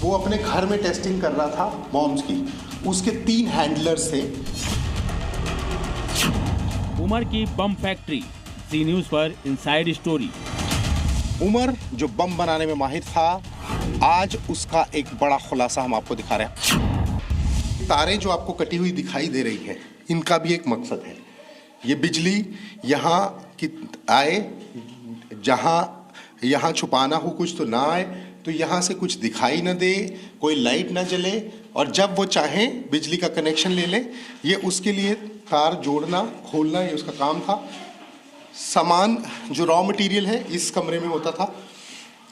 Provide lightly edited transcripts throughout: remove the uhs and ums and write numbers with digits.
वो अपने घर में टेस्टिंग कर रहा था बॉम्ब्स की। उसके 3 हैंडलर्स थे। उमर की बम फैक्ट्री, जी न्यूज़ पर इनसाइड स्टोरी। उमर जो बम बनाने में माहिर था, आज उसका एक बड़ा खुलासा हम आपको दिखा रहे हैं। तारें जो आपको कटी हुई दिखाई दे रही हैं, इनका भी एक मकसद है। ये बिजली यहाँ की आए, यहाँ छुपाना हो कुछ तो ना आए, तो यहाँ से कुछ दिखाई न दे, कोई लाइट ना जले, और जब वो चाहें बिजली का कनेक्शन ले लें। ये उसके लिए तार जोड़ना खोलना ये उसका काम था। सामान जो रॉ मटेरियल है इस कमरे में होता था।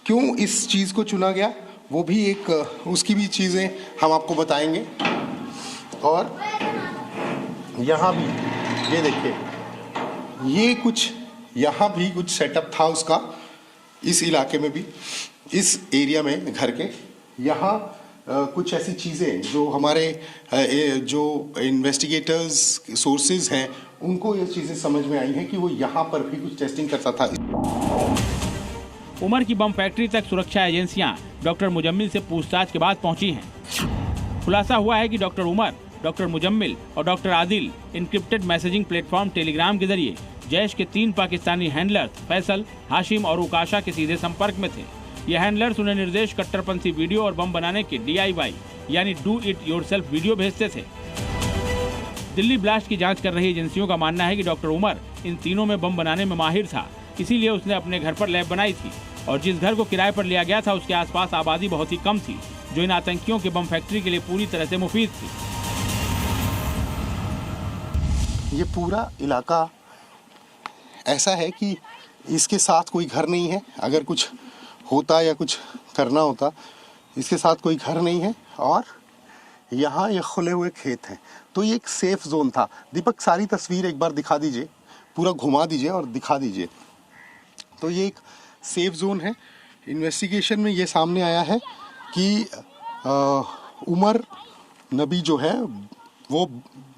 क्यों इस चीज़ को चुना गया, वो भी एक उसकी भी चीज़ें हम आपको बताएंगे। और यहाँ भी ये देखिए, ये कुछ यहाँ भी कुछ सेटअप था उसका, इस इलाके में भी, इस एरिया में घर के यहाँ कुछ ऐसी चीज़ें जो हमारे जो इन्वेस्टिगेटर्स सोर्सेज हैं उनको ये चीज़ें समझ में आई हैं कि वो यहाँ पर भी कुछ टेस्टिंग करता था। उमर की बम फैक्ट्री तक सुरक्षा एजेंसियां डॉक्टर मुजम्मिल से पूछताछ के बाद पहुंची हैं। खुलासा हुआ है कि डॉक्टर उमर, डॉक्टर मुजम्मिल और doctor Adil encrypted messaging platform Telegram के जरिए जैश के 3 पाकिस्तानी हैंडलर्स फैसल, हाशिम और उकाशा के सीधे संपर्क में थे। ये हैंडलर्स उन्हें निर्देश कट्टरपंथी वीडियो और बम बनाने के DIY यानी डू इट योरसेल्फ वीडियो भेजते थे। दिल्ली ब्लास्ट की जांच कर रही एजेंसियों का मानना है कि डॉक्टर उमर इन तीनों में बम बनाने में माहिर था, इसीलिए उसने अपने घर पर लैब बनाई थी, और जिस घर को किराए पर लिया गया था उसके आसपास आबादी बहुत ही कम थी, जो इन आतंकियों के बम फैक्ट्री के लिए पूरी तरह से मुफीद थी। ये पूरा इलाका ऐसा है कि इसके साथ कोई घर नहीं है। अगर कुछ होता या कुछ करना होता, इसके साथ कोई घर नहीं है, और यहाँ ये खुले हुए खेत हैं। तो ये एक सेफ जोन था। दीपक, सारी तस्वीर एक बार दिखा दीजिए, पूरा घुमा दीजिए और दिखा दीजिए। तो ये एक सेफ जोन है। इन्वेस्टिगेशन में ये सामने आया है कि उमर नबी जो है वो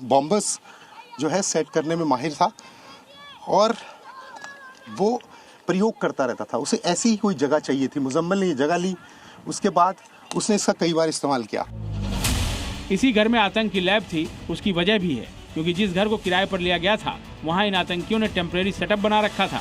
बॉम्बस जो है सेट करने में माहिर था, और वो प्रयोग करता रहता था। उसे ऐसी ही कोई जगह चाहिए थी। मुजम्मिल ने ये जगह ली, उसके बाद उसने इसका कई बार इस्तेमाल किया। इसी घर में आतंक की लैब थी, उसकी वजह भी है क्योंकि जिस घर को किराए पर लिया गया था वहाँ इन आतंकियों ने टेम्परेरी सेटअप बना रखा था।